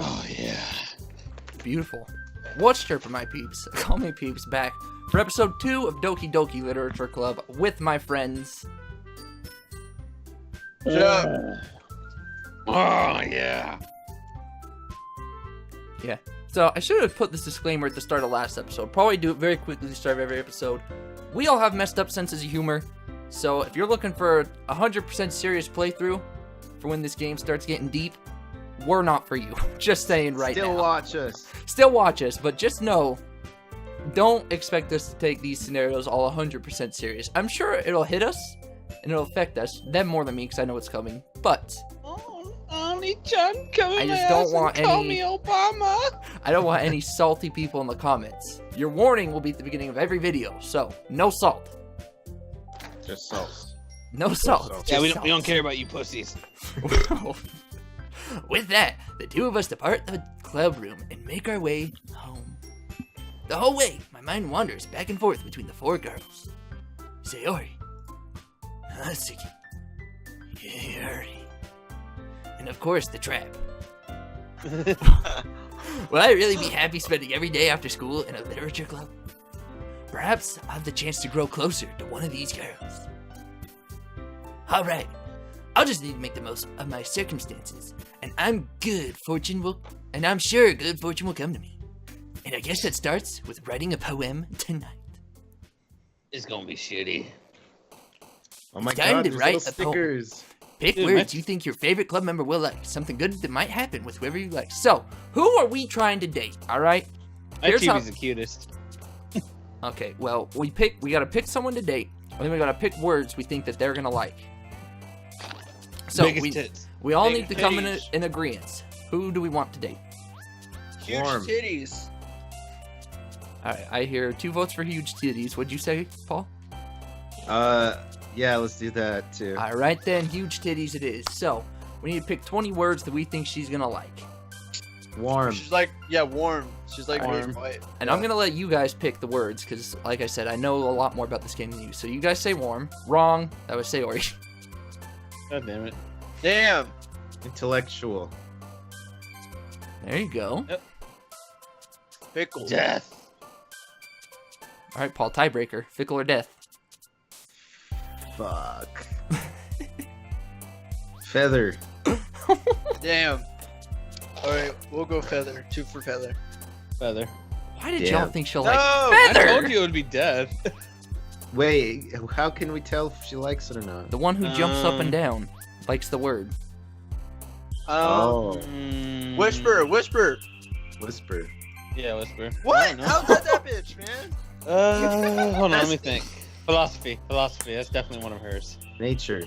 Oh, yeah. Beautiful. What's chirpin', my peeps? Call me Peeps, back for episode 2 of Doki Doki Literature Club with my friends. Shut up. Oh, yeah. Yeah. So I should have put this disclaimer at the start of last episode. Probably do it very quickly at the start of every episode. We all have messed up senses of humor. So if you're looking for a 100% serious playthrough for when this game starts getting deep, we're not for you. Just saying right now. Still watch us. Still watch us, but just know, don't expect us to take these scenarios all 100% serious. I'm sure it'll hit us, and it'll affect us, them more than me, because I know it's coming, but Only John coming I just don't want call any- me Obama. I don't want any salty people in the comments. Your warning will be at the beginning of every video, so no salt. Just salt. No salt. salt. Yeah, just we don't salt. care about you pussies. With that, the two of us depart the club room and make our way home. The whole way, my mind wanders back and forth between the 4 girls. Sayori, Natsuki, Yuri, and of course the trap. Will I really be happy spending every day after school in a literature club? Perhaps I'll have the chance to grow closer to one of these girls. Alright, I'll just need to make the most of my circumstances, and I'm sure good fortune will come to me. And I guess that starts with writing a poem tonight. It's gonna be shitty. Oh my Time god, to there's write little a poem. stickers. Pick Dude, words you think your favorite club member will like. Something good that might happen with whoever you like. So, who are we trying to date? Alright? My Here's how- TV's the cutest. Okay, well, we gotta pick someone to date, and then we gotta pick words we think that they're gonna like. So, Biggest tits. we all Big need to come titties. in agreement. Who do we want to date? Huge Warm. titties. Alright, I hear 2 votes for huge titties. What'd you say, Paul? Yeah, let's do that too. Alright then, huge titties it is. So, we need to pick 20 words that we think she's gonna like. Warm. She's like, yeah, warm. She's like Warm. really white. And I'm gonna let you guys pick the words, because, like I said, I know a lot more about this game than you. So you guys say warm. Wrong. That was Sayori. God damn it. Damn. Intellectual. There you go. Pickle. Death. Alright, Paul, tiebreaker. Fickle or death? Fuck. Feather. Damn. All right, we'll go feather. 2 for feather. Feather. Why did Damn. y'all think she'll No! like I feather? told you it would be death. Wait, how can we tell if she likes it or not? The one who jumps up and Um, down likes the word. Oh, Whisper, whisper. whisper. Yeah, whisper. I What? don't know. How's that bitch, man? Hold on, let me think. Philosophy. That's definitely one of hers. Nature.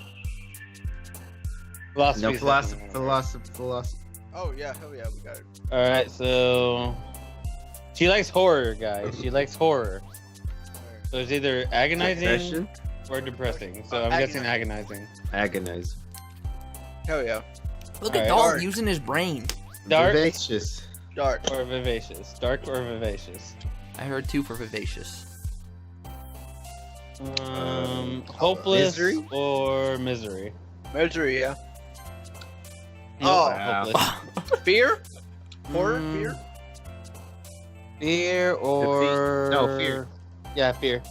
Philosophy. No, is philosophy. definitely one of hers. Philosophy. Oh yeah, hell yeah, we got it. All right, so she likes horror, guys. She likes horror. So it's either agonizing Depression. or depressing. So I'm guessing agonizing. Agonize. Hell yeah. Look at Alright. Dalton Dark. using his brain. Dark Vivacious. Dark. or vivacious. Dark or vivacious. I heard 2 for vivacious. Hopeless Misery? or misery. Misery, yeah. Nope, Oh. Wow. hopeless. Fear? Horror? Mm, Fear? Fear or No, fear. Yeah, fear.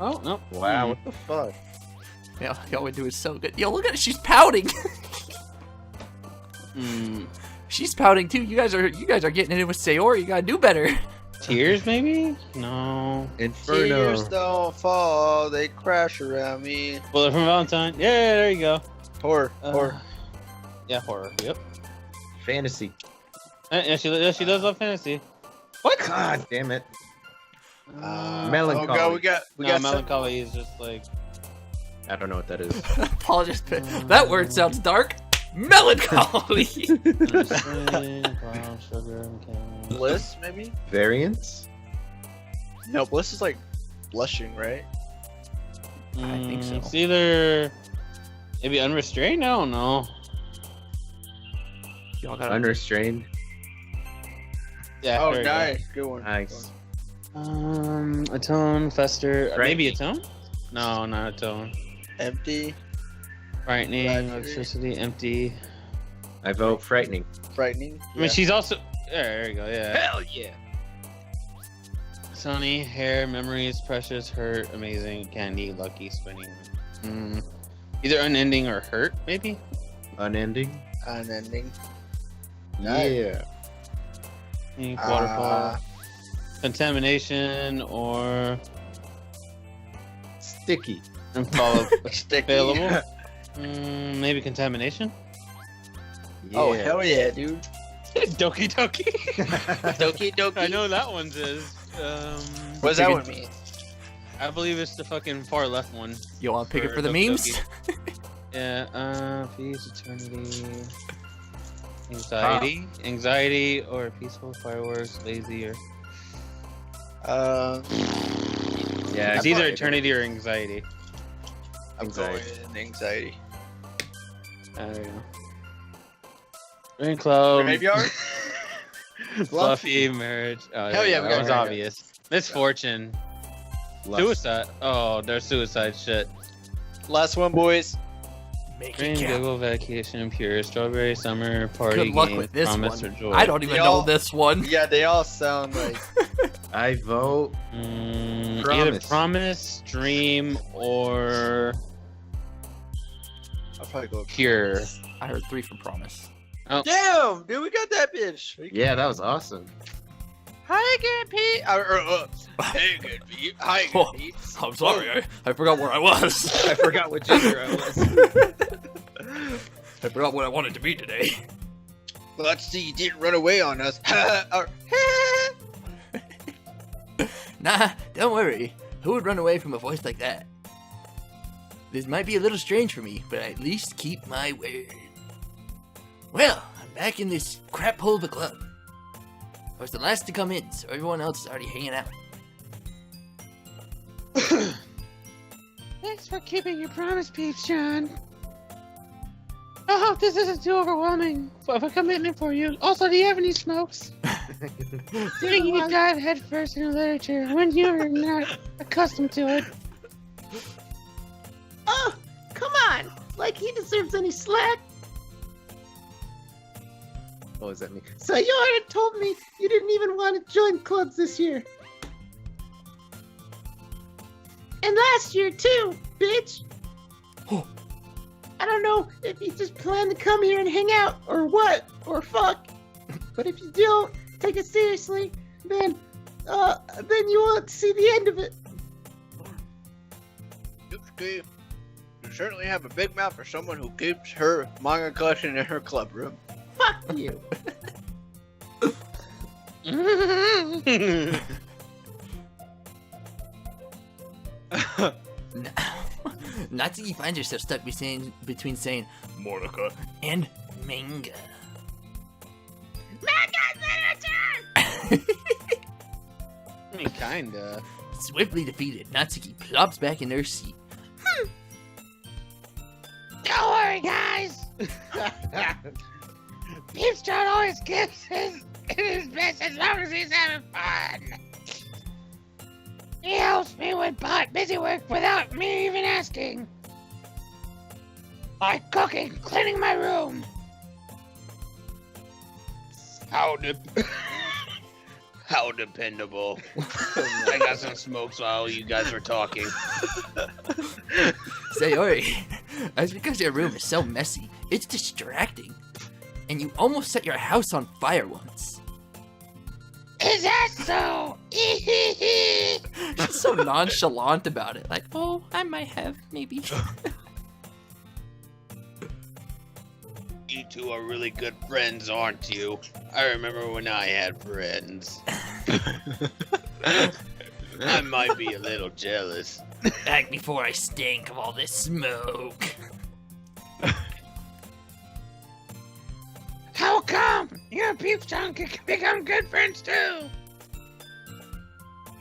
Oh no! Wow, what the fuck? Yeah, y'all would do is so good. Yo, look at it. She's pouting. Mm, She's pouting too. You guys are getting it in with Sayori. You gotta do better. tears maybe? No. Inferno. Tears don't fall, they crash around me. Well, from Valentine. Yeah, there you go. Horror. Uh, Horror. Yeah, horror. Yep. Fantasy. Yeah, she does love fantasy. What? God damn it. Melancholy. Oh god, we got No, melancholy is just like I don't know what that is. Paul just put, that word sounds dark. Melancholy. brown sugar and candy. bliss, maybe? Variance? No, bliss is like blushing, right? I think so. It's either maybe unrestrained. I don't know. Y'all gotta Unrestrained. Yeah. Oh, there you go. nice. Good one. Nice. Atone, fester, Right. maybe atone? No, not atone. Empty. Frightening, Flattery. electricity, empty. I vote frightening. Frightening. I mean, she's also. There you go. Yeah. Hell yeah. Sunny, hair, memories, precious, hurt, amazing, candy, lucky, spinning. Either unending or hurt, maybe. Unending. Unending. Yeah. Ink, waterfall, contamination, or Sticky. Sticky. available. Maybe contamination. Oh hell yeah, dude. Doki Doki. Doki Doki. I know that one's is. What does that one mean? I believe it's the fucking far left one. You want to pick it For for the Doki memes? Doki. Yeah. Peace, eternity, anxiety, or peaceful fireworks, lazy, or Yeah. it's either eternity or anxiety. I'm going in anxiety. There you go. Rain cloud. Graveyard? Fluffy marriage. Oh, Hell yeah, we that got was graveyard. obvious. Misfortune. Lust. Suicide. Oh, there's suicide shit. Last one, boys. Make Rain, it count. giggle, vacation, pure, strawberry, summer, party, Good luck game, with this promise, one. or joy. I don't even Y'all- know this one. Yeah, they all sound like. I vote. Either Promise. promise, dream, or I'll probably go. pure. I heard 3 for promise. Damn, dude, we got that bitch. Yeah, that was awesome. Hi again, Pete. Hey again, Pete. Hi again, Oh, Pete. I'm sorry, I forgot where I was. I forgot what gender I was. I forgot what I wanted to be today. Let's see, you didn't run away on us. Or, Nah, don't worry. Who would run away from a voice like that? This might be a little strange for me, but I at least keep my word. Well, I'm back in this crap hole of a club. I was the last to come in, so everyone else is already hanging out. Thanks for keeping your promise, Peeps, John. I hope this isn't too overwhelming of a commitment for you. Also, do you have any smokes? Seeing you dive headfirst into literature when you're not accustomed to it. Oh, come on! Like he deserves any slack. What does that mean? So you already told me you didn't even want to join clubs this year. And last year too, bitch. Oh. I don't know if you just plan to come here and hang out or what, or fuck. But if you don't take it seriously, then you won't see the end of it. you certainly have a big mouth for someone who keeps her manga collection in her club room. Fuck you. Natsuki finds herself stuck between saying Mordaka and manga. I mean, kinda. Swiftly defeated, Natsuki plops back in her seat. Don't worry, guys. Peeps John always gives his best as long as he's having fun. He helps me with busy work without me even asking. Like cooking, cleaning my room. How dependable. I got some smokes while you guys were talking. Sayori, that's because your room is so messy. It's distracting. And you almost set your house on fire once. Is that so? She's so nonchalant about it. Like, oh, I might have, maybe. You two are really good friends, aren't you? I remember when I had friends. I might be a little jealous. Back before I stink of all this smoke. How come? You and Peeps John can become good friends too.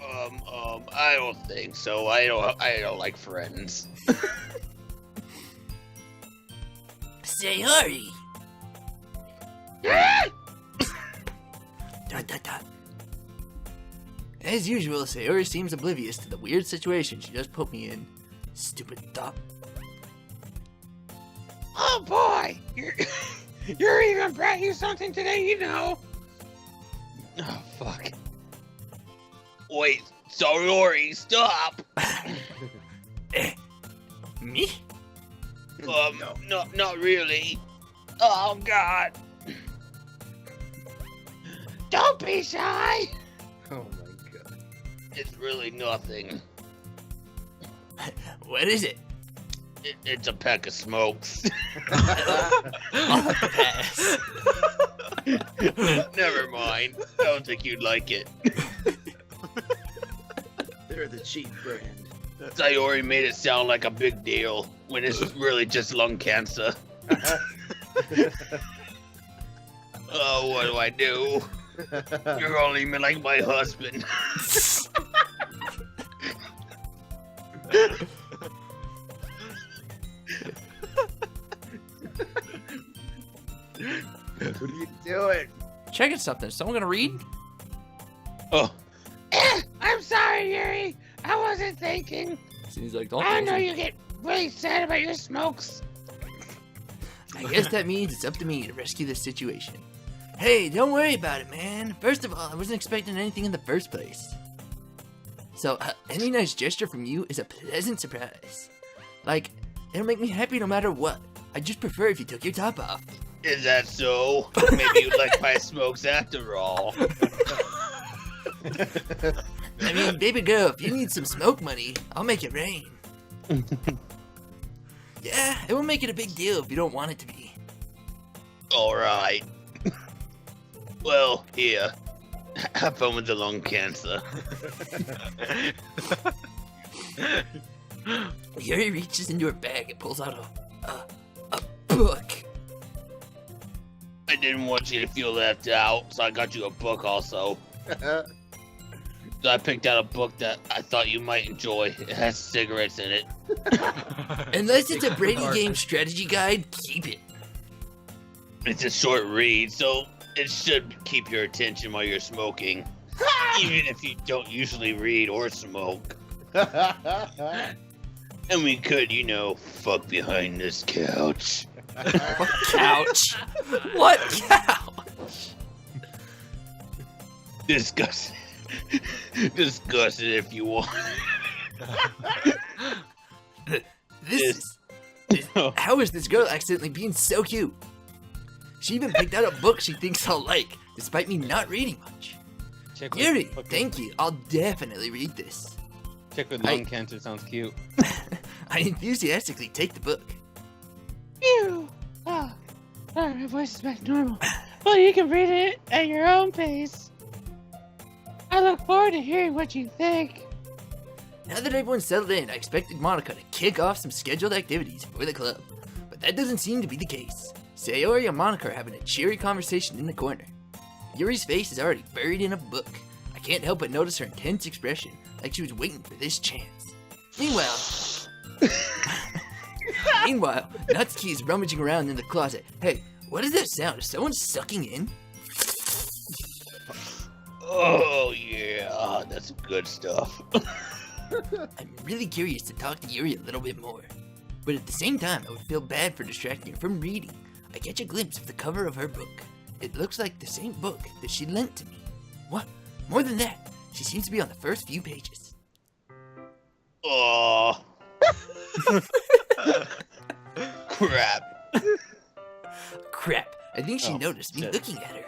I don't think so. I don't like friends. Sayori! Dot, dot, dot. As usual, Sayori seems oblivious to the weird situation she just put me in. Stupid thought. Oh boy! Yuri even brought you something today, you know. Oh, fuck. Wait, Sayori, stop! Me? No, not really. Oh, God. Don't be shy. Oh my god. It's really nothing. What is it? It's a pack of smokes. I'll pass. Never mind. I don't think you'd like it. They're the cheap brand. Sayori made it sound like a big deal when it's really just lung cancer. Oh, what do? You're only like my husband. What are you doing? Checking something. Someone gonna read? Oh, I'm sorry, Yuri. I wasn't thinking. Seems like I know Dalton. you get really sad about your smokes. I guess that means it's up to me to rescue this situation. Hey, don't worry about it, man. First of all, I wasn't expecting anything in the first place. So, any nice gesture from you is a pleasant surprise. Like, it'll make me happy no matter what. I just prefer if you took your top off. is that so? Maybe you like my smokes after all. I mean, baby girl, if you need some smoke money, I'll make it rain. Yeah, it won't make it a big deal if you don't want it to be. All right. Well, here. Have fun with the lung cancer. Yuri reaches into her bag and pulls out a book. I didn't want you to feel left out, so I got you a book also. So I picked out a book that I thought you might enjoy. It has cigarettes in it. Unless it's a Brady game strategy guide, keep it. It's a short read, so it should keep your attention while you're smoking. Even if you don't usually read or smoke. And we could, fuck behind this couch. What couch? What couch? Discuss it if you want. How is this girl accidentally being so cute? She even picked out a book she thinks I'll like, despite me not reading much. Check with Yuri, fucking- thank you. I'll definitely read this. Check with lung cancer sounds cute. I enthusiastically take the book. Phew. Oh, sorry, my voice is back to normal. Well, you can read it at your own pace. I look forward to hearing what you think. Now that everyone's settled in, I expected Monica to kick off some scheduled activities for the club, but that doesn't seem to be the case. Sayori and Monica are having a cheery conversation in the corner. Yuri's face is already buried in a book. I can't help but notice her intense expression, like she was waiting for this chance. Meanwhile, Natsuki is rummaging around in the closet. Hey, what is that sound? Is someone sucking in? Oh, yeah, that's good stuff. I'm really curious to talk to Yuri a little bit more. But at the same time, I would feel bad for distracting her from reading. I catch a glimpse of the cover of her book. It looks like the same book that she lent to me. What? More than that, she seems to be on the first few pages. Oh. Crap. Crap, I think she Oh, noticed me shit. looking at her.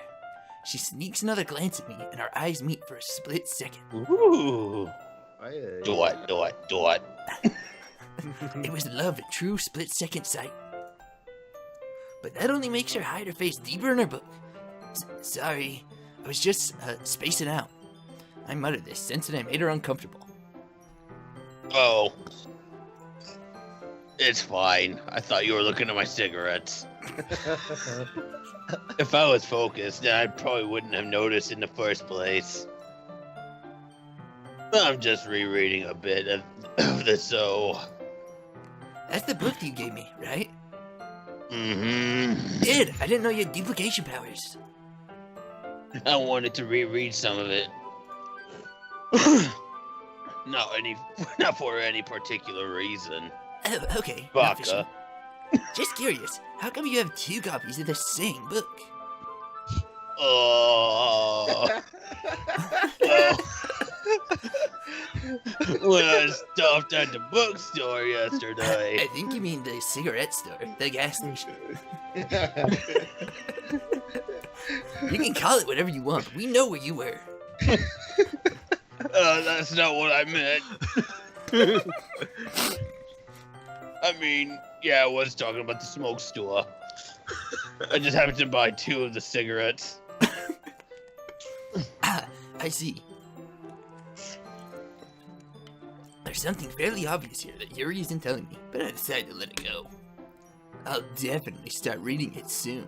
She sneaks another glance at me, and our eyes meet for a split second. Ooh. Do it. It was love at true split-second sight. But that only makes her hide her face deeper in her book. Sorry, I was just spacing out. I muttered this, sensing I made her uncomfortable. Oh. It's fine. I thought you were looking at my cigarettes. If I was focused, then I probably wouldn't have noticed in the first place. I'm just rereading a bit of the so. That's the book you gave me, right? Mm-hmm. Ed, I didn't know you had duplication powers. I wanted to reread some of it. Not for any particular reason. Oh, okay. not fishing. Baka. Just curious, how come you have 2 copies of the same book? Oh. When I stopped at the bookstore yesterday. I think you mean the cigarette store, the gas station. You can call it whatever you want, but we know where you were. That's not what I meant. I mean, yeah, I was talking about the smoke store. I just happened to buy 2 of the cigarettes. Ah, I see. There's something fairly obvious here that Yuri isn't telling me, but I decided to let it go. I'll definitely start reading it soon.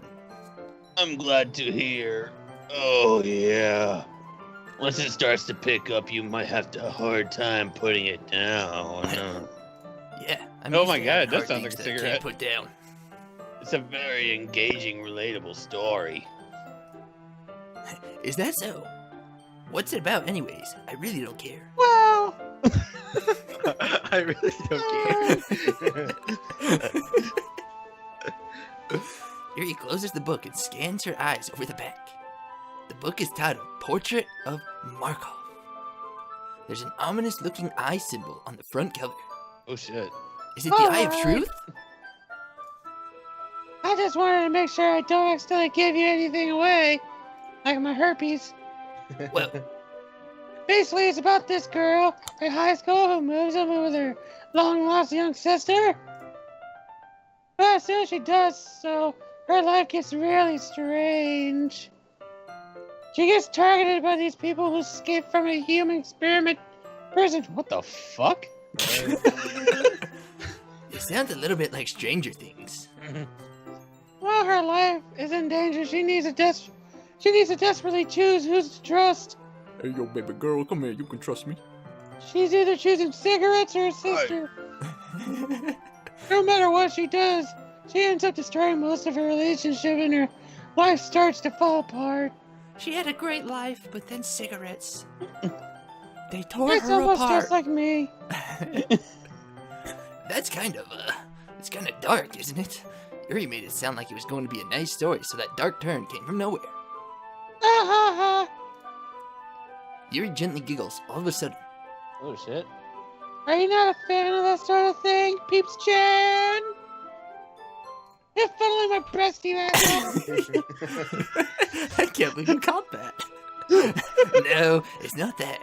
I'm glad to hear. Oh, yeah. Once it starts to pick up, you might have a hard time putting it down. Yeah, I'm Oh used my to God, having that hard sounds like things a that I can't cigarette. put down. It's a very engaging, relatable story. Is that so? What's it about anyways? I really don't care. Well, I really don't care. Yuri closes the book and scans her eyes over the back. The book is titled Portrait of Markov. There's an ominous looking eye symbol on the front cover. Oh shit. Is it the Eye of Alright. Truth? I just wanted to make sure I don't accidentally give you anything away, like my herpes. Well, Basically, it's about this girl in high school who moves in with her long-lost young sister. But as soon as she does so, her life gets really strange. She gets targeted by these people who escaped from a human experiment prison. What the fuck? it sounds a little bit like Stranger Things. While her life is in danger, she needs to desperately choose who's to trust. Hey, yo, baby girl, come here. You can trust me. She's either choosing cigarettes or her sister. No matter what she does, she ends up destroying most of her relationship and her life starts to fall apart. She had a great life, but then cigarettes. They tore It's her almost apart. just like me. That's kind of, it's kind of dark, isn't it? Yuri made it sound like it was going to be a nice story, so that dark turn came from nowhere. Ha ha ha. Yuri gently giggles all of a sudden. Oh shit. Are you not a fan of that sort of thing, Peeps Chan? You're funneling my breasty right I can't believe you caught that. No, it's not that.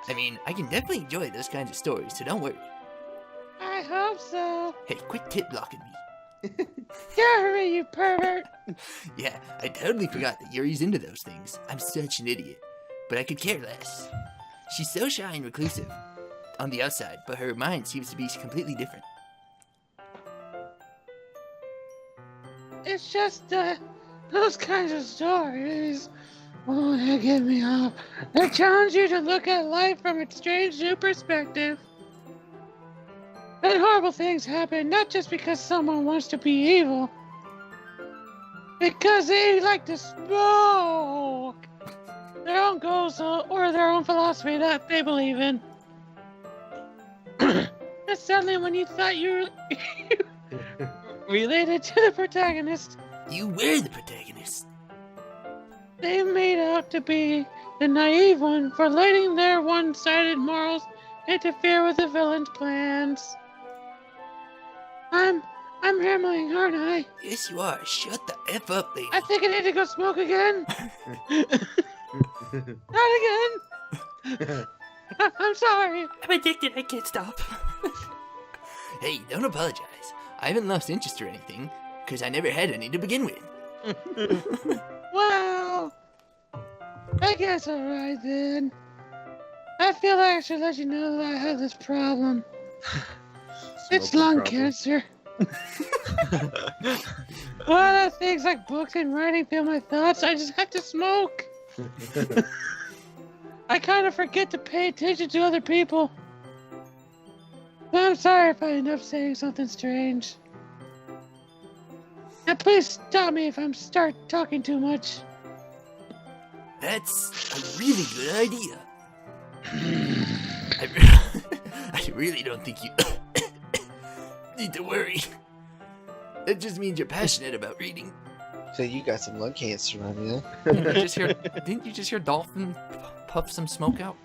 I mean, I can definitely enjoy those kinds of stories, so don't worry. I hope so. Hey, quit tit blocking me. Hurry, you pervert. Yeah, I totally forgot that Yuri's into those things. I'm such an idiot. But I could care less. She's so shy and reclusive on the outside, but her mind seems to be completely different. It's just, those kinds of stories. Oh, they get me off. They challenge you to look at life from a strange new perspective. And horrible things happen not just because someone wants to be evil. Because they like to smoke their own goals or their own philosophy that they believe in. And suddenly when you thought you related to the protagonist, You were the protagonist. they made out to be the naive one for letting their one-sided morals interfere with the villain's plans. I'm rambling, aren't I? Yes, you are. Shut the F up, lady. I think I need to go smoke again. Not again. I'm sorry. I'm addicted. I can't stop. Hey, don't apologize. I haven't lost interest or anything, because I never had any to begin with. Well, I guess alright then. I feel like I should let you know that I have this problem. It's Smoking lung problem. cancer. Well, things like books and writing fill my thoughts. I just have to smoke. I kind of forget to pay attention to other people. I'm sorry if I end up saying something strange. Now please stop me if I start talking too much. That's a really good idea. I really don't think you need to worry. It just means you're passionate about reading. So you got some lung cancer on you. Didn't you just hear Dalton puff some smoke out?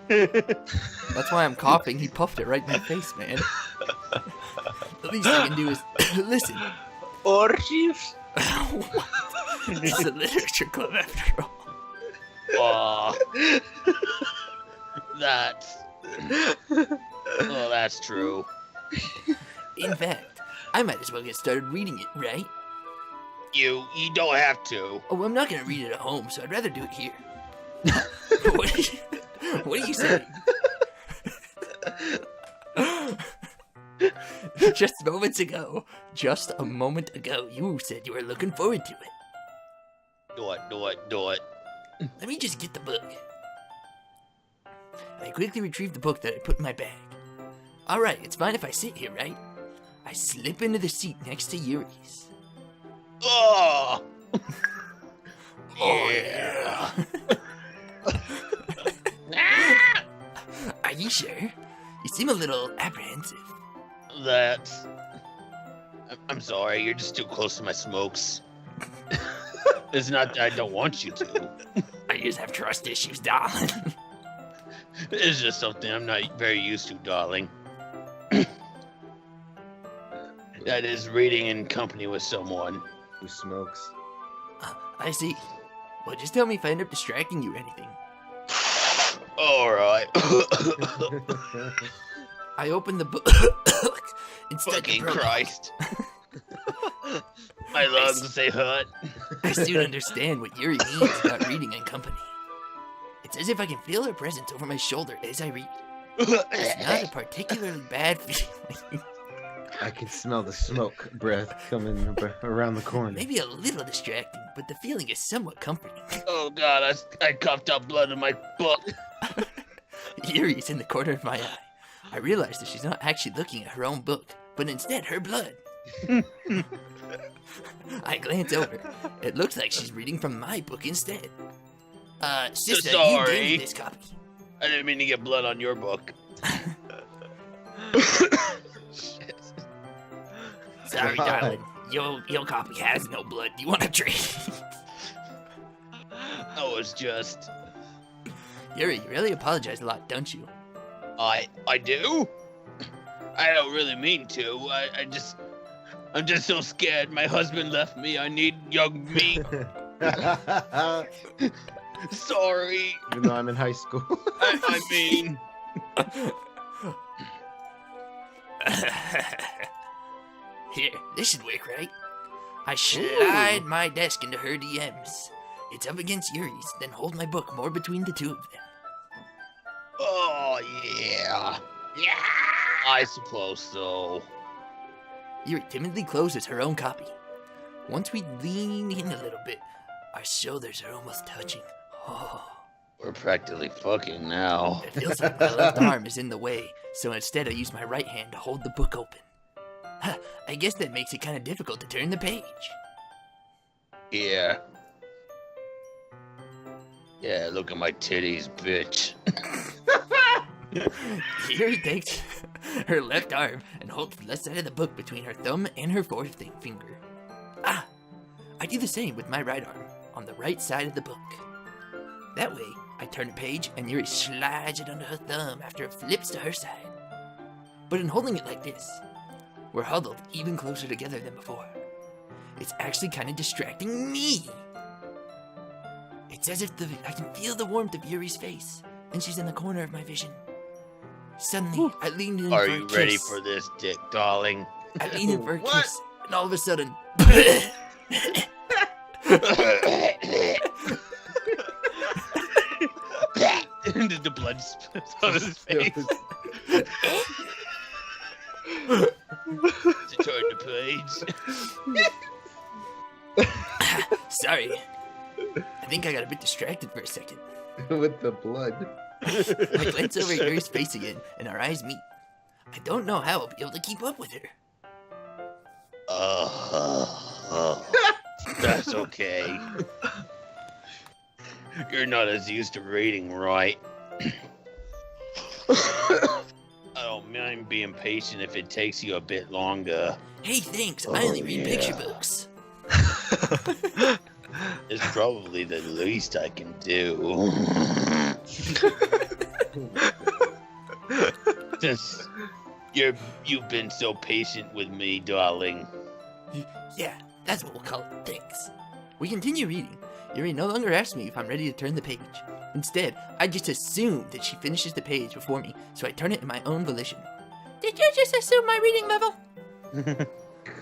That's why I'm coughing. He puffed it right in my face, man. The least I can do is listen. Orgies? It's a literature club after all. Oh, that's true. In fact, I might as well get started reading it, right? You don't have to. Oh, I'm not gonna read it at home, so I'd rather do it here. What are you saying? Just a moment ago, you said you were looking forward to it. Do it. Let me just get the book. I quickly retrieved the book that I put in my bag. Alright, it's fine if I sit here, right? I slip into the seat next to Yuri's. Oh! Oh, yeah. Are you sure? You seem a little apprehensive. I'm sorry, you're just too close to my smokes. It's not that I don't want you to. I just have trust issues, darling. It's just something I'm not very used to, darling. That is reading in company with someone. Who smokes? I see. Well, just tell me if I end up distracting you or anything. Alright. I opened the book and stuck Fucking the prologue. Christ. My lungs say hurt. I soon understand what Yuri means about reading in company. It's as if I can feel her presence over my shoulder as I read. It's not a particularly bad feeling. I can smell the smoke breath coming around the corner. Maybe a little distracting, but the feeling is somewhat comforting. Oh god, I coughed up blood in my book. Yuri's in the corner of my eye. I realize that she's not actually looking at her own book, but instead her blood. I glance over. It looks like she's reading from my book instead. Sister, you gave me this copy. I didn't mean to get blood on your book. Sorry, darling. Your copy has no blood. Do you want a drink? I was just... Yuri, you really apologize a lot, don't you? I do? I don't really mean to. I'm just so scared. My husband left me. I need young me. Sorry. Even though I'm in high school. I mean... Here, this should work, right? I slide my desk into her DMs. It's up against Yuri's, then hold my book more between the two of them. Oh, yeah. Yeah! I suppose so. Yuri timidly closes her own copy. Once we lean in a little bit, our shoulders are almost touching. Oh. We're practically fucking now. It feels like my left arm is in the way, so instead I use my right hand to hold the book open. I guess that makes it kind of difficult to turn the page. Yeah. Yeah, look at my titties, bitch. Yuri takes her left arm and holds the left side of the book between her thumb and her fourth finger. I do the same with my right arm on the right side of the book. That way, I turn a page and Yuri slides it under her thumb after it flips to her side. But in holding it like this, we're huddled even closer together than before. It's actually kind of distracting me. It's as if I can feel the warmth of Yuri's face, and she's in the corner of my vision. Suddenly, I lean in Are for a you kiss. ready for this, dick, darling? I lean in for a What? kiss, and all of a sudden... The blood spits on his face. To turn the page. Sorry. I think I got a bit distracted for a second. With the blood. I glance over at Yuri's face again, and our eyes meet. I don't know how I'll be able to keep up with her. That's okay. You're not as used to reading, right? I don't mind being patient if it takes you a bit longer. Hey, thanks. I only read picture books. It's probably the least I can do. Since you've been so patient with me, darling. Yeah, that's what we'll call it. Thanks. We continue reading. Yuri no longer asks me if I'm ready to turn the page. Instead, I just assume that she finishes the page before me, so I turn it in my own volition. Did you just assume my reading level?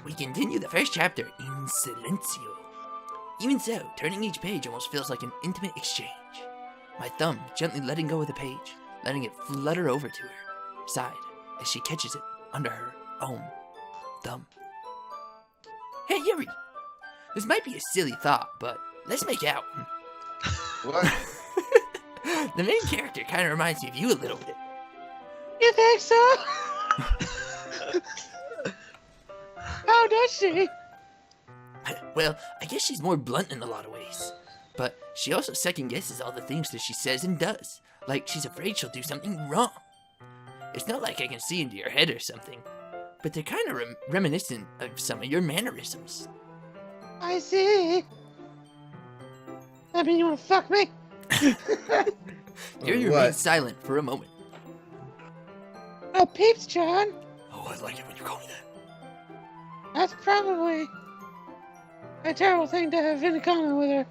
We continue the first chapter in silencio. Even so, turning each page almost feels like an intimate exchange. My thumb gently letting go of the page, letting it flutter over to her side as she catches it under her own thumb. Hey, Yuri! This might be a silly thought, but let's make out. What? The main character kind of reminds me of you a little bit. You think so? How does she? Well, I guess she's more blunt in a lot of ways. But she also second guesses all the things that she says and does. Like she's afraid she'll do something wrong. It's not like I can see into your head or something. But they're kind of reminiscent of some of your mannerisms. I see. That mean you want to fuck me? Yuri What? remains silent for a moment. Peeps, John. Oh, I like it when you call me that. That's probably a terrible thing to have in common with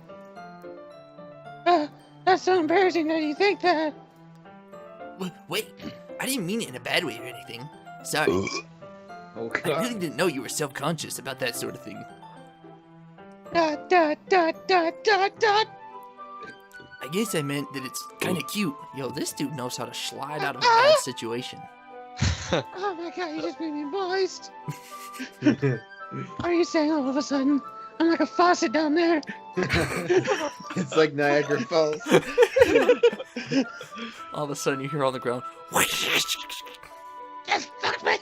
her. That's so embarrassing that you think that. Wait, I didn't mean it in a bad way or anything. Sorry. Oh, I God. really didn't know you were self-conscious about that sort of thing. Dot, dot, dot, dot, dot, dot. I guess I meant that it's kind of cute. Yo, this dude knows how to slide out of a bad situation. Oh my god, you just made me moist. Are you saying all of a sudden I'm like a faucet down there? It's like Niagara Falls. All of a sudden you hear on the ground. Just fuck me.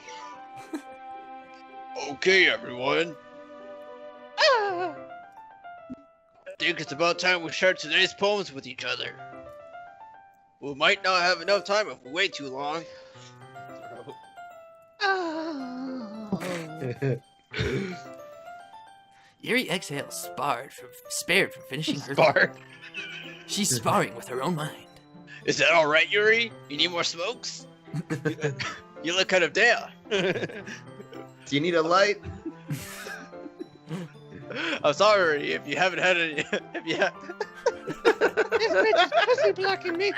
Okay, everyone. Ah. I think it's about time we share today's poems with each other. We might not have enough time if we wait too long. Oh. Yuri exhales, spared from finishing her. Bart. She's sparring with her own mind. Is that alright, Yuri? You need more smokes? You look kind of down. Do you need a light? I'm sorry if you haven't had any. If you have... This bitch is pussy blocking me.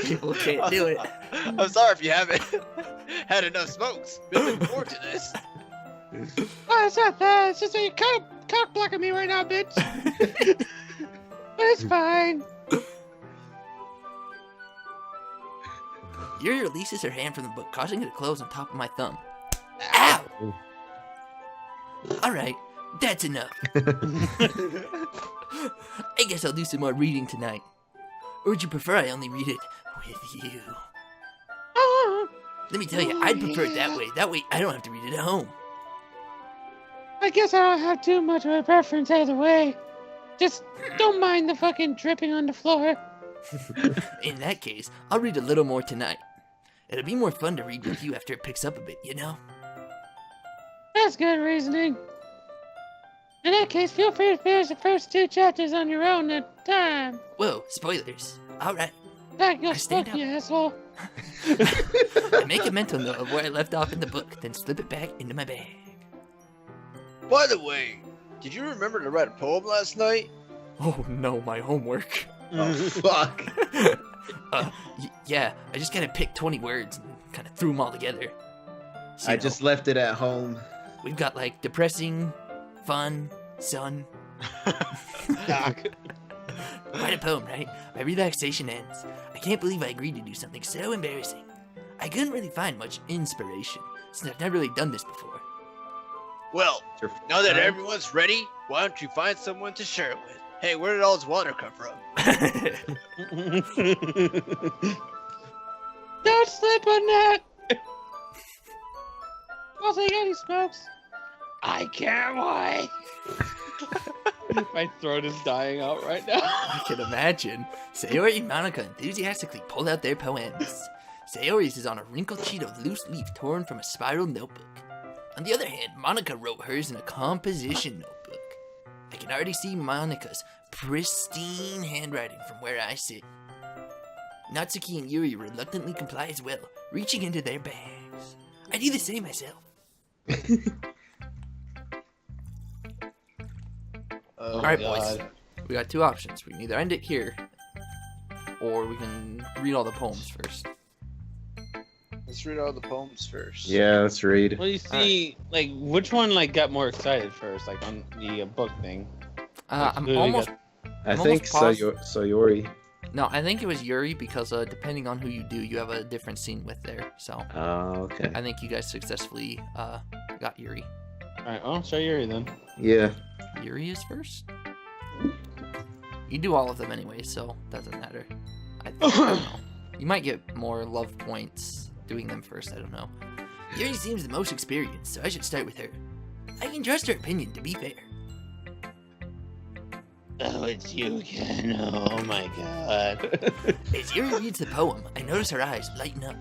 People can't do it. I'm sorry if you haven't had enough smokes. Been looking forward to this. Oh, it's not that. It's just that you're kind of cock blocking me right now, bitch. But it's fine. Yuri releases her hand from the book, causing it to close on top of my thumb. Ow! Alright, that's enough. I guess I'll do some more reading tonight. Or would you prefer I only read it with you? Oh, Let me tell you, I'd prefer it that way. That way I don't have to read it at home. I guess I don't have too much of a preference either way. Just don't mind the fucking dripping on the floor. In that case, I'll read a little more tonight. It'll be more fun to read with you after it picks up a bit, you know? That's good reasoning. In that case, feel free to finish the first 2 chapters on your own at a time. Whoa, spoilers. Alright. Back your I stand fuck, you asshole. I make a mental note of where I left off in the book, then slip it back into my bag. By the way, did you remember to write a poem last night? Oh no, my homework. Oh, fuck. Yeah, I just kind of picked 20 words and kind of threw them all together. So, I you know, just left it at home. we've got like depressing, fun, sun. Quite a poem, right? My relaxation ends. I can't believe I agreed to do something so embarrassing. I couldn't really find much inspiration, since I've never really done this before. Well, Sure. now that everyone's ready, why don't you find someone to share it with? Hey, where did all this water come from? Don't slip on that. Also, you got any smokes? I can't wait. My throat is dying out right now. I can imagine. Sayori and Monica enthusiastically pulled out their poems. Sayori's is on a wrinkled sheet of loose leaf torn from a spiral notebook. On the other hand, Monica wrote hers in a composition notebook. I can already see Monica's pristine handwriting from where I sit. Natsuki and Yuri reluctantly comply as well, reaching into their bags. I do the same myself. Oh, Alright, God. boys. We got two options. We can either end it here, or we can read all the poems first. Let's read all the poems first. Yeah, let's read. Well, you see, like, which one like got more excited first, like on the book thing? I'm Who do we almost... got? I I'm think almost positive- Sayori. No, I think it was Yuri because depending on who you do, you have a different scene with there. So Oh, okay. I think you guys successfully got Yuri. All right, I'll show Yuri then. Yeah. Yuri is first. You do all of them anyway, so that doesn't matter. I don't know. You might get more love points doing them first. I don't know. Yuri seems the most experienced, so I should start with her. I can trust her opinion, to be fair. Oh, it's you again. Oh my god. As Yuri reads the poem, I notice her eyes lighten up.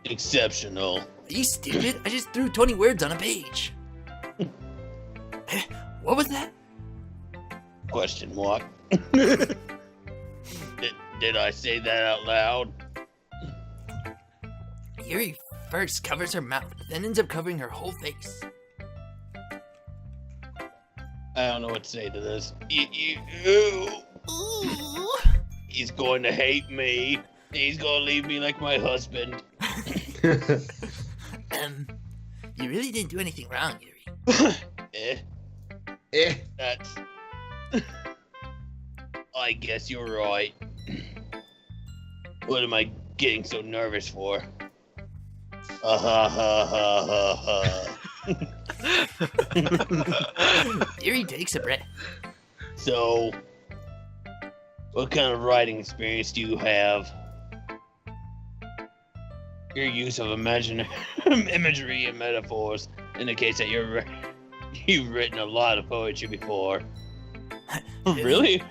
Exceptional. Are you stupid? I just threw 20 words on a page. What was that? Question mark. did I say that out loud? Yuri first covers her mouth, then ends up covering her whole face. I don't know what to say to this. Ooh. He's going to hate me. He's going to leave me like my husband. You really didn't do anything wrong, Yuri. Eh. That's... I guess you're right. What am I getting so nervous for? Ha ha ha ha ha. Yuri takes a breath. So, what kind of writing experience do you have? Your use of imagery and metaphors indicates that you've written a lot of poetry before. Really?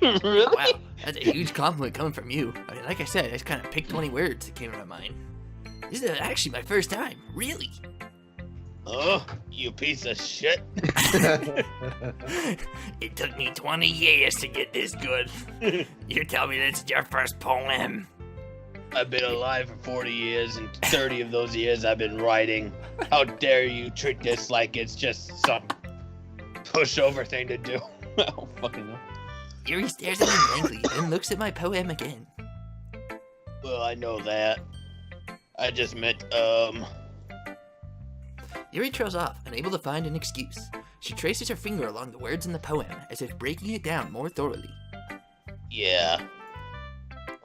Really? Wow, that's a huge compliment coming from you. I mean, like I said, I just kind of picked 20 words that came to my mind. This is actually my first time, really. Oh, you piece of shit. It took me 20 years to get this good. You tell me this is your first poem. I've been alive for 40 years, and 30 of those years I've been writing. How dare you treat this like it's just some pushover thing to do? I don't fucking know. Yuri stares at me blankly, then looks at my poem again. Well, I know that. I just meant, Yuri trails off, unable to find an excuse. She traces her finger along the words in the poem, as if breaking it down more thoroughly. yeah.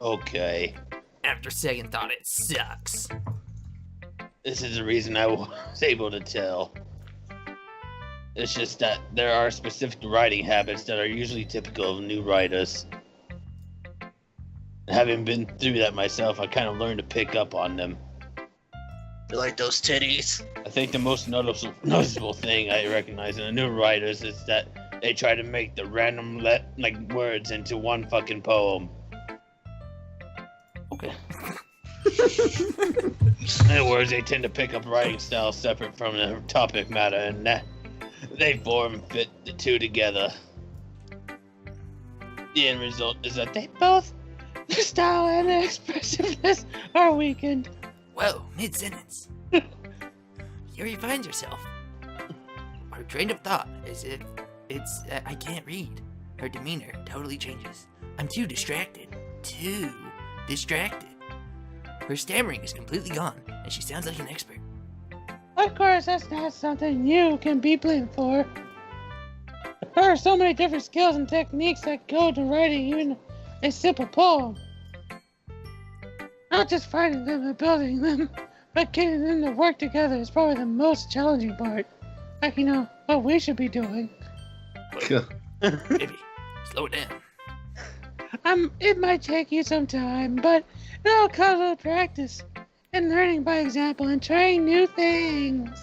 Okay. After second thought, it sucks. This is the reason I was able to tell. It's just that there are specific writing habits that are usually typical of new writers. Having been through that myself, I kind of learned to pick up on them. You like those titties? I think the most noticeable thing I recognize in the new writers is that they try to make the random words into one fucking poem. Okay. In other words, they tend to pick up writing styles separate from the topic matter, and that they form and fit the two together. The end result is that they both, The style and the expressiveness are weakened. Whoa, mid-sentence. Yuri finds herself. Her train of thought, as if it's I can't read. Her demeanor totally changes. I'm too distracted. Too distracted. Her stammering is completely gone, and she sounds like an expert. Of course, that's not something you can be blamed for. There are so many different skills and techniques that go to writing even a simple poem. Not just finding them and building them, but getting them to work together is probably the most challenging part. Like, what we should be doing. Baby, slow it down. It might take you some time, but it all comes with practice and learning by example and trying new things.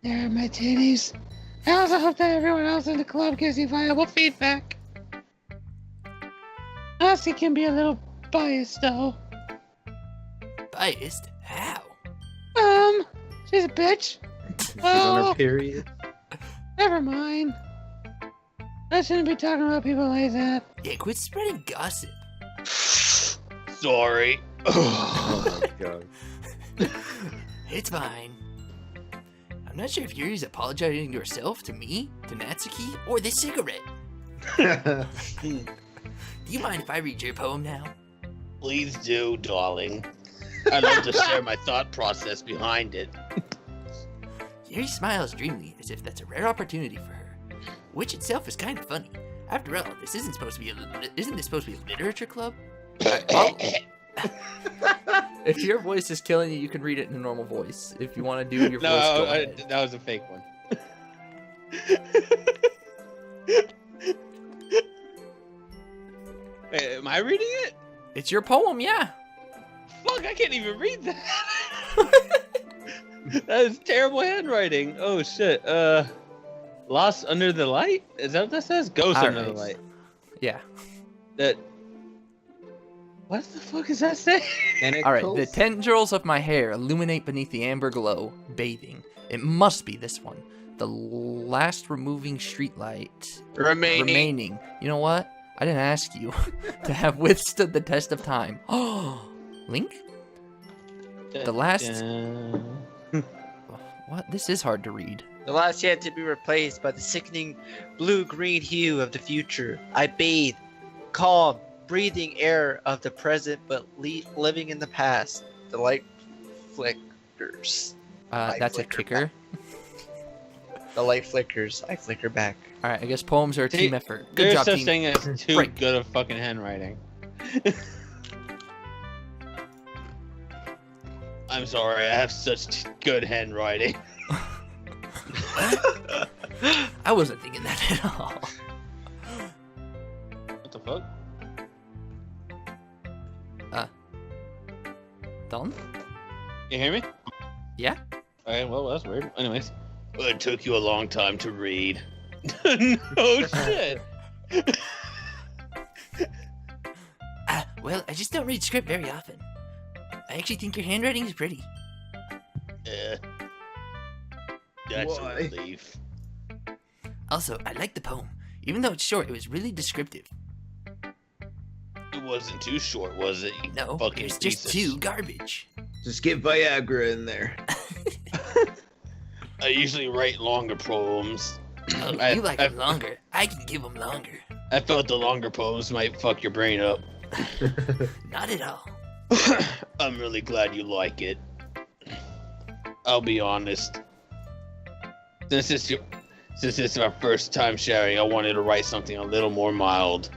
There are my titties. I also hope that everyone else in the club gives you viable feedback. Lassie can be a little biased, though. Biased? How? She's a bitch. She's on her Oh, period. never mind. I shouldn't be talking about people like that. Yeah, quit spreading gossip. Sorry. Oh my god. It's fine. I'm not sure if Yuri's apologizing to herself, to me, to Natsuki, or this cigarette. Do you mind if I read your poem now? Please do, darling. I'd love to share my thought process behind it. Yuri smiles dreamily as if that's a rare opportunity for her, which itself is kind of funny. After all, this isn't supposed to be isn't this supposed to be a literature club? If your voice is killing you, you can read it in a normal voice. If you want to do your voice, go ahead. That was a fake one. Wait, am I reading it? It's your poem, yeah. Fuck, I can't even read that. That is terrible handwriting. Oh shit. Lost Under the Light? Is that what that says? Ghost All Under the right. Light. Yeah. That. What the fuck is that saying? All right. The tendrils of my hair illuminate beneath the amber glow, bathing. It must be this one. The last removing streetlight. Remaining. You know what? I didn't ask you to have withstood the test of time. Oh, Link? The last. What? This is hard to read. The last yet to be replaced by the sickening blue-green hue of the future. I bathe, calm, breathing air of the present, but living in the past. The light flickers. That's a kicker. The light flickers. I flicker back. All right. I guess poems are a team effort. Good There's job, such team. thing as too Break. good of fucking handwriting. I'm sorry, I have such good handwriting. I wasn't thinking that at all. What the fuck? Dalton? You hear me? Yeah. Okay, well, that's weird. Anyways. It took you a long time to read. No shit. Well, I just don't read script very often. I actually think your handwriting is pretty. That's Why? a relief. Also, I like the poem. Even though it's short, it was really descriptive. It wasn't too short, was it? You No, fucking it's just piece of too garbage. Just get Viagra in there. I usually write longer poems. Oh, I- you like I- them longer. I can give them longer. I felt the longer poems might fuck your brain up. Not at all. I'm really glad you like it. I'll be honest. Since it's our first time sharing, I wanted to write something a little more mild.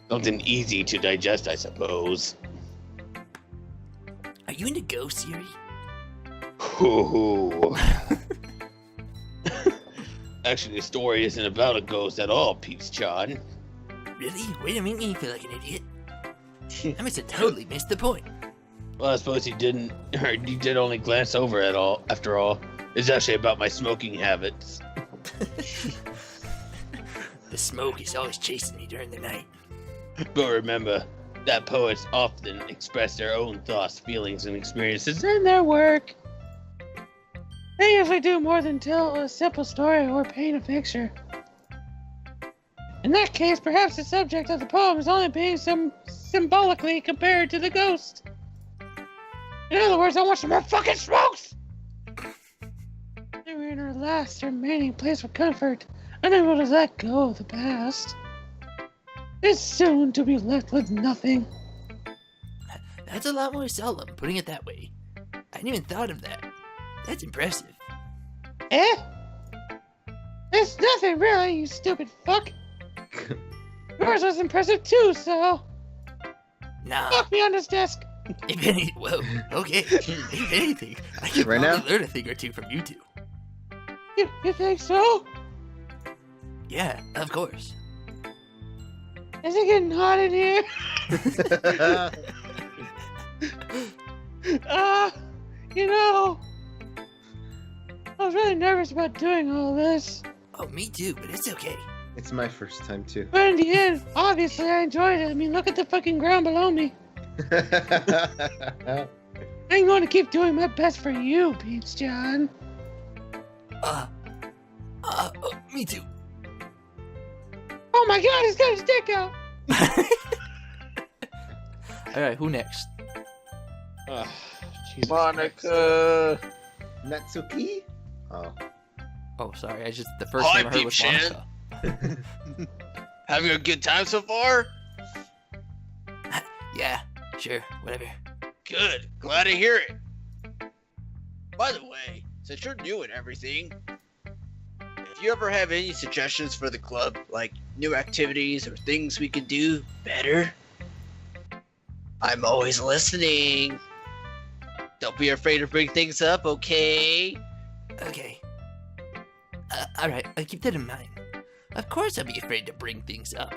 Something easy to digest, I suppose. Are you into ghosts, Yuri? Ooh. Actually, the story isn't about a ghost at all, PeePz. Really? Way to make me feel like an idiot. I must have totally missed the point. Well, I suppose you didn't, or you did only glance over it all. After all, it's actually about my smoking habits. The smoke is always chasing me during the night. But remember, that poets often express their own thoughts, feelings, and experiences in their work. They usually do more than tell a simple story or paint a picture. In that case, perhaps the subject of the poem is only being symbolically compared to the ghost. In other words, I want some more fucking smokes! They were in her last remaining place of comfort, unable to let go of the past. It's soon to be left with nothing. That's a lot more solemn, putting it that way. I hadn't even thought of that. That's impressive. Eh? It's nothing really, you stupid fuck. Yours was impressive too, so Nah, fuck me on this desk. if any, whoa, okay. If anything, I could Right probably now? learn a thing or two from you two. You think so? Yeah, of course. Is it getting hot in here? You know, I was really nervous about doing all this. Oh, me too, but it's okay. It's my first time too. But in the end, obviously I enjoyed it. I mean, look at the fucking ground below me. I'm going to keep doing my best for you, Peeps John. Me too. Oh my god, he's got his dick out. Alright, who next? Jesus Monica. Natsuki? Oh. Oh, sorry, the first Hi, name I heard was Peeps, Monica. Having a good time so far? Yeah, sure, whatever. Good. Glad to hear it. By the way, since you're new and everything, if you ever have any suggestions for the club, like new activities or things we can do better, I'm always listening. Don't be afraid to bring things up, okay? Okay. Alright, I'll keep that in mind. Of course I'll be afraid to bring things up.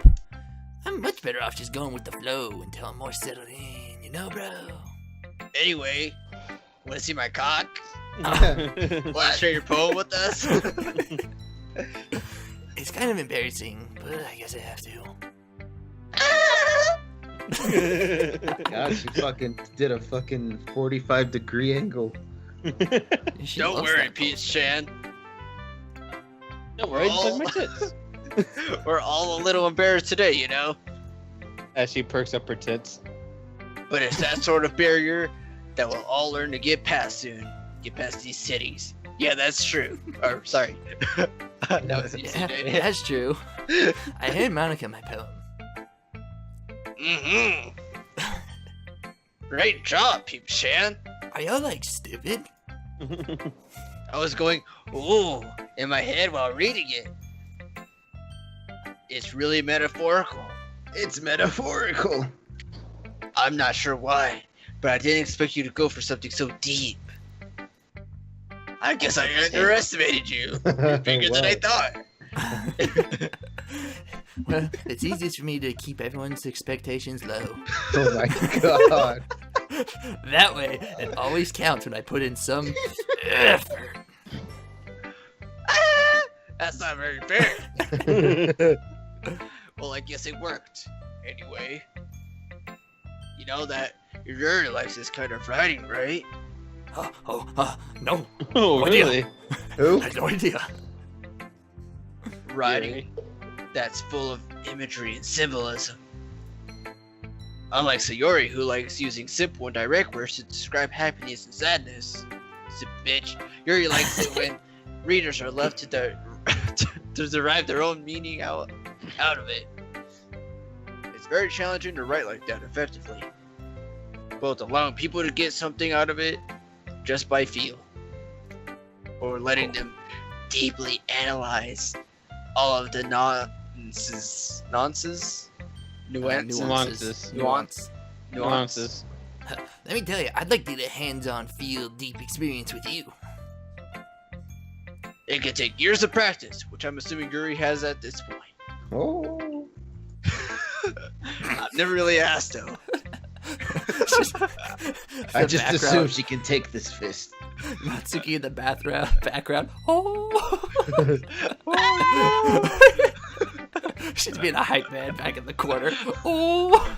I'm much better off just going with the flow until I'm more settled in, you know, bro? Anyway, wanna see my cock? Christ. Wanna share your poem with us? It's kind of embarrassing, but I guess I have to. God, she fucking did a fucking 45-degree angle. She Don't loves worry, that Peeps Chan. Don't worry, just like my tits. We're all a little embarrassed today, you know? As she perks up her tits. But it's that sort of barrier that we'll all learn to get past soon. Get past these cities. Yeah, that's true. Or, sorry. That was easy. Yeah, that's true. I hand Monica my poem. Mm-hmm. Great job, Peep Chan. Are y'all like stupid? I was going, ooh, in my head while reading it. It's really metaphorical. It's metaphorical. I'm not sure why, but I didn't expect you to go for something so deep. I guess I underestimated you. You're bigger than I thought. Well, it's easiest for me to keep everyone's expectations low. Oh my god. That way, it always counts when I put in some effort. That's not very fair. Well, I guess it worked. Anyway, you know that your nerd likes this kind of writing, right? No. Oh, No idea. really? Who? I have no idea. Writing that's full of imagery and symbolism. Unlike Sayori, who likes using simple and direct words to describe happiness and sadness. Simp bitch. Yuri likes it when readers are left to derive their own meaning out of it. It's very challenging to write like that effectively. Both allowing people to get something out of it just by feel, or letting them deeply analyze all of the nuances. Let me tell you, I'd like to get a hands-on, feel deep experience with you. It can take years of practice, which I'm assuming Yuri has at this point. Oh. I've never really asked though. I just assume she can take this fist. Natsuki in the background. Oh! She's being a hype man back in the corner. Oh!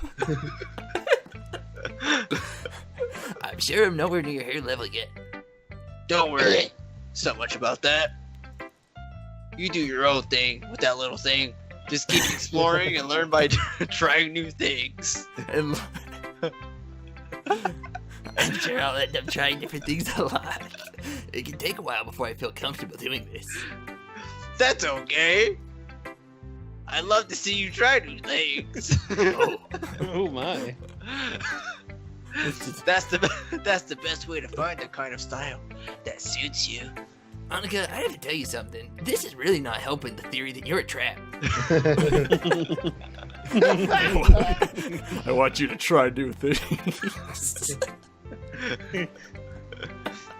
I'm sure I'm nowhere near her level yet. Don't worry so much about that. You do your own thing with that little thing. Just keep exploring and learn by trying new things. And I'm sure I'll end up trying different things a lot. It can take a while before I feel comfortable doing this. That's okay. I love to see you try new things. Oh my. That's the best way to find the kind of style that suits you. Monica, I have to tell you something. This is really not helping the theory that you're a trap. I want you to try new things.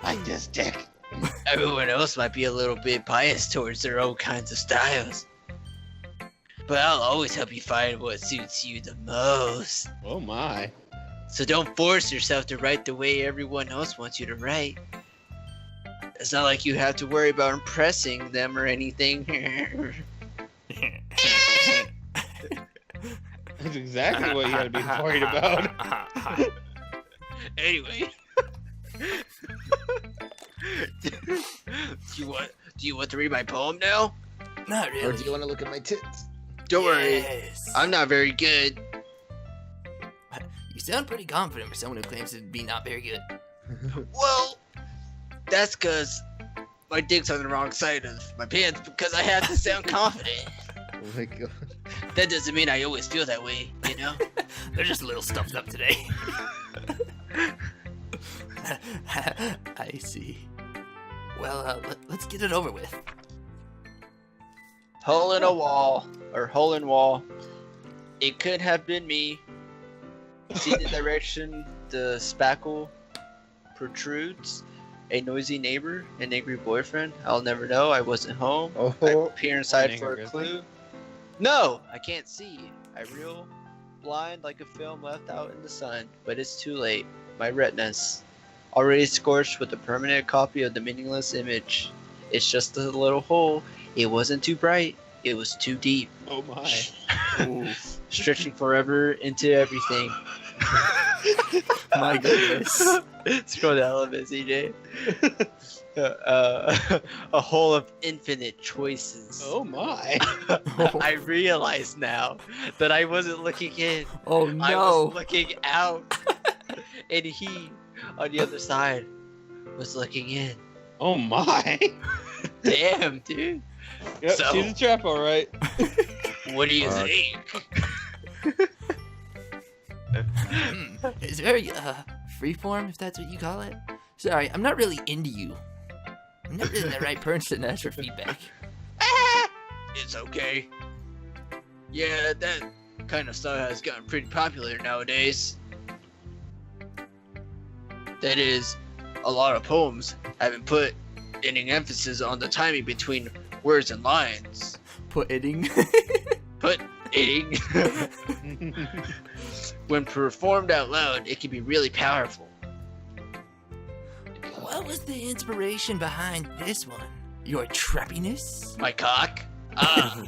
Like this dick. Everyone else might be a little bit biased towards their own kinds of styles. But I'll always help you find what suits you the most. Oh my. So don't force yourself to write the way everyone else wants you to write. It's not like you have to worry about impressing them or anything. That's exactly what you gotta be worried about. Anyway. Do you want to read my poem now? Not Or really. do you want to look at my tits? Don't worry. Yes. I'm not very good. You sound pretty confident for someone who claims to be not very good. Well, that's because my dick's on the wrong side of my pants because I have to sound confident. Oh my god. That doesn't mean I always feel that way, you know? They're just a little stuffed up today. I see. Well, let's get it over with. Hole in a wall, or hole in wall. It could have been me. See the direction the spackle protrudes? A noisy neighbor, an angry boyfriend. I'll never know. I wasn't home. I Oh, peer inside An for angry a clue. No, I can't see. I reel blind like a film left out in the sun, but it's too late. My retinas already scorched with a permanent copy of the meaningless image. It's just a little hole. It wasn't too bright. It was too deep. Oh my. Stretching forever into everything. My goodness. Scroll down a little bit, CJ. A hole of infinite choices. Oh my. I realize now that I wasn't looking in. Oh I no. was looking out. And he, on the other side, was looking in. Oh my. Damn, dude. Yep, So- she's a trap, all right. What do you Fuck. think? It's very freeform, if that's what you call it. Sorry, I'm not really into you. I'm not really the right person to ask for feedback. It's okay. Yeah, that kind of stuff has gotten pretty popular nowadays. That is, a lot of poems have been put in an emphasis on the timing between words and lines. Pudding. Put-ing. When performed out loud, it can be really powerful. What was the inspiration behind this one? Your trappiness? My cock? Ah.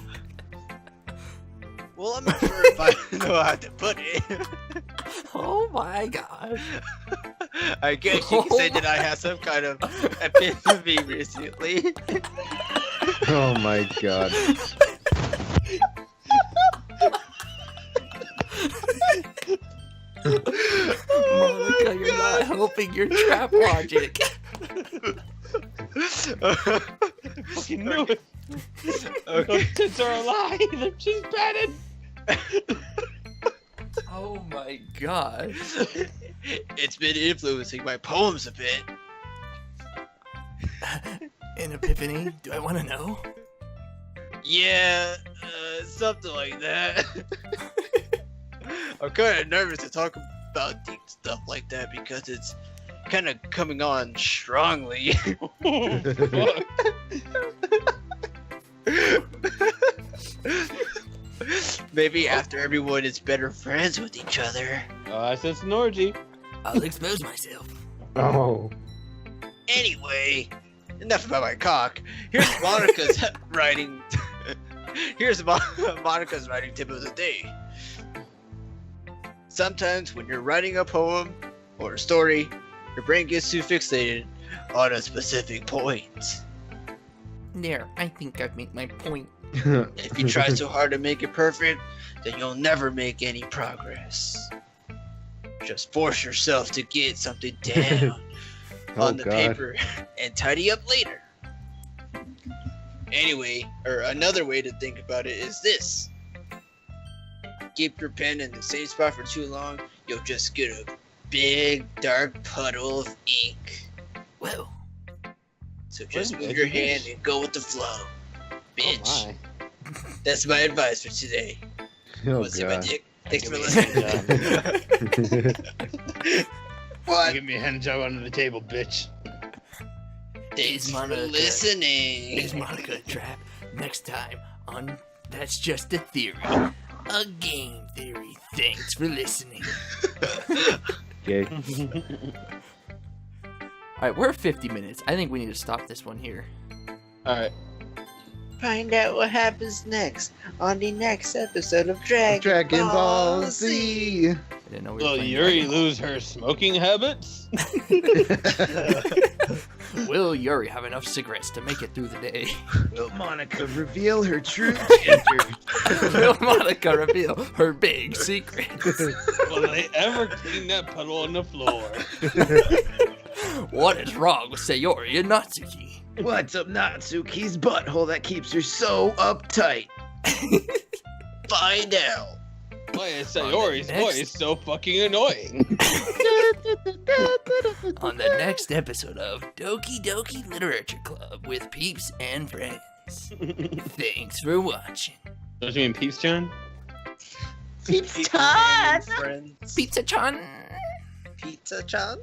Well, I'm not sure if I know how to put it. Oh my god. I guess you can say that I had some kind of epiphany recently. oh my god. Monica, you're not helping your trap logic. Fucking knew it. Okay. Those tits are alive. She's batted. Oh my god. It's been influencing my poems a bit. An epiphany? Do I want to know? Yeah, something like that. I'm kind of nervous to talk about deep stuff like that because it's kind of coming on strongly. Oh, fuck. Maybe after everyone is better friends with each other. I said it's an orgy. I'll expose myself. Oh. Anyway, enough about my cock. Here's Monica's writing. Here's Monica's writing tip of the day. Sometimes when you're writing a poem or a story, your brain gets too fixated on a specific point. There, I think I've made my point. If you try so hard to make it perfect, then you'll never make any progress. Just force yourself to get something down on the paper and tidy up later. Anyway, or another way to think about it is this. Keep your pen in the same spot for too long, you'll just get a big dark puddle of ink. Whoa. So just What move an your education. hand and go with the flow. Bitch. Oh my. That's my advice for today. Oh What's in my god. dick? Thanks for Give me listening. What? Give me a hand job under the table, bitch. Thanks Is for Monica- listening. Is Monica a trap? Next time on That's Just a Theory. A game theory. Thanks for listening. Okay. right, we're at 50 minutes. I think we need to stop this one here. All right. Find out what happens next on the next episode of Dragon Ball Z. I didn't know we were Will playing Yuri Dragon Ball. lose her smoking habits? Will Yuri have enough cigarettes to make it through the day? Will Monica reveal her true gender? Will Monica reveal her big secret? Will they ever clean that puddle on the floor? What is wrong with Sayori and Natsuki? What's up Natsuki's butthole that keeps her so uptight? Find out. Why is Sayori's next- voice so fucking annoying? On the next episode of Doki Doki Literature Club with Peeps and Friends. Thanks for watching. Don't you mean Peeps, John? Peeps time. Friends. Pizza-chan. Pizza-chan?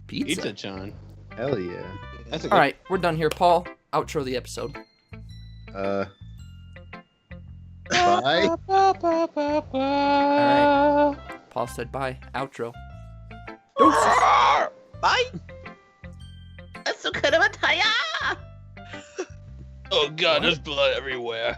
Pizza. Pizza, John. Hell yeah. That's a good. All right, we're done here. Paul, outro the episode. Bye. Paul said bye. Outro. Bye. Oh god, there's blood everywhere.